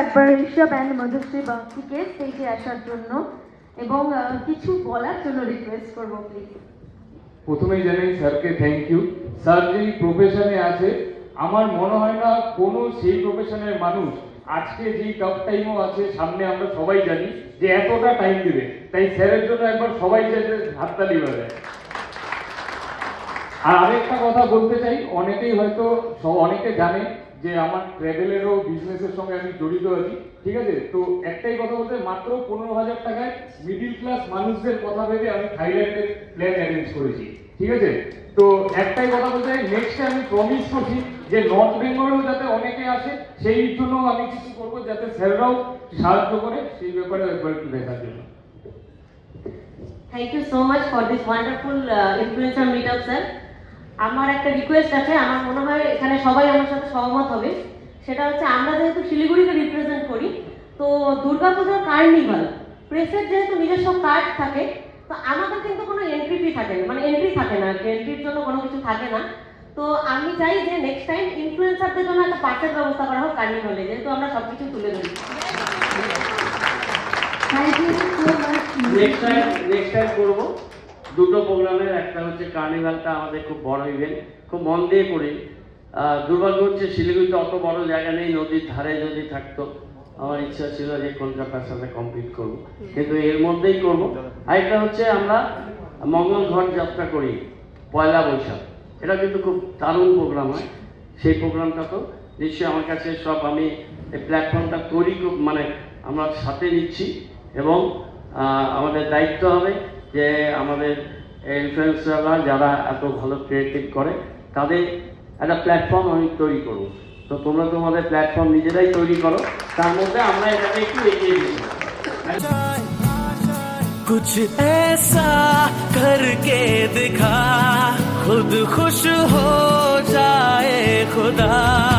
একবার ঋষভ অ্যান্ড মধুশ্রী বাগচিকে স্টেজে আসার জন্য এবং কিছু বলার জন্য রিকোয়েস্ট করবো প্লিজ। প্রথমেই জানাই স্যারকে থ্যাংক ইউ। স্যার যেই প্রফেশনে আছে আমার মনে হয় না কোনো সেই প্রফেশনের মানুষ আজকে যেই টাফ টাইমও আছে সামনে আমরা সবাই জানি যে এতটা টাইম দেবে, তাই স্যারের জন্য একবার সবাই যাতে হাততালি বাজায়। আর আরেকটা কথা বলতে চাই, অনেকেই হয়তো অনেকে জানে যে আমার ট্রাভেলেরও বিজনেসের সঙ্গে আমি জড়িত আছি, ঠিক আছে? তো একটাই কথা বলতে, মাত্র 15,000 টাকায় মিডিল ক্লাস মানুষদের কথা ভেবে আমি থাইল্যান্ডের প্ল্যান অ্যারেঞ্জ করেছি, ঠিক আছে? তো একটাই কথা বলতে চাই, নেক্সটে আমি প্রমিস করছি যে নর্থ বেঙ্গলেও যাতে অনেকে আসে, সেই জন্য আমি কিছু করবো যাতে স্যাররাও সাহায্য করে সেই ব্যাপারে একবার একটু দেখার জন্য। Thank you so much for this wonderful influencer meet up sir. আমার একটা রিকোয়েস্ট আছে, আমার মনে হয় এখানে সবাই আমার সাথে সহমত হবে। সেটা হচ্ছে, আমরা যেহেতু শিলিগুড়িকে রিপ্রেজেন্ট করি, তো দুর্গাপূজার কার্নিভাল প্রেসের যেহেতু নিজস্ব কার্ড থাকে, তো আমাদের কিন্তু কোনো এন্ট্রি ফি থাকে না, মানে এন্ট্রি থাকে না, এন্ট্রির জন্য কোনো কিছু থাকে না। তো আমি চাই যে নেক্সট টাইম ইনফ্লুয়েন্সারদের জন্য একটা পার্সের ব্যবস্থা করা হোক কার্নিভালে, যেহেতু আমরা সব কিছু তুলে ধরি। নেক্সট টাইম করবো দুটো প্রোগ্রামের, একটা হচ্ছে কার্নিভালটা আমাদের খুব বড় ইভেন্ট, খুব মন দিয়ে করি। দুর্ভাগ্য হচ্ছে শিলিগুড়িতে অত বড় জায়গা নেই, নদীর ধারে যদি থাকতো আমার ইচ্ছা ছিল যে কলকাতার সাথে কমপ্লিট করব, কিন্তু এর মধ্যেই করব। আরেকটা হচ্ছে আমরা মঙ্গল ঘট যাত্রা করি পয়লা বৈশাখ, এটা কিন্তু খুব দারুণ প্রোগ্রাম হয়। সেই প্রোগ্রামটা তো নিশ্চয়ই আমার কাছে সব, আমি এই প্ল্যাটফর্মটা তৈরি মানে আমরা সাথে নিচ্ছি, এবং আমাদের দায়িত্ব হবে যে আমাদের ইনফ্লুয়েন্সাররা যারা এত ভালো ক্রিয়েটিভ করে তাদের একটা প্ল্যাটফর্ম আমি তৈরি করব। তো তোমরা তোমাদের প্ল্যাটফর্ম নিজেরাই তৈরি করো, তার মধ্যে আমরা এটাকে একটু এগিয়ে দিই। कुछ ऐसा करके दिखा, खुद खुश हो जाए खुदा।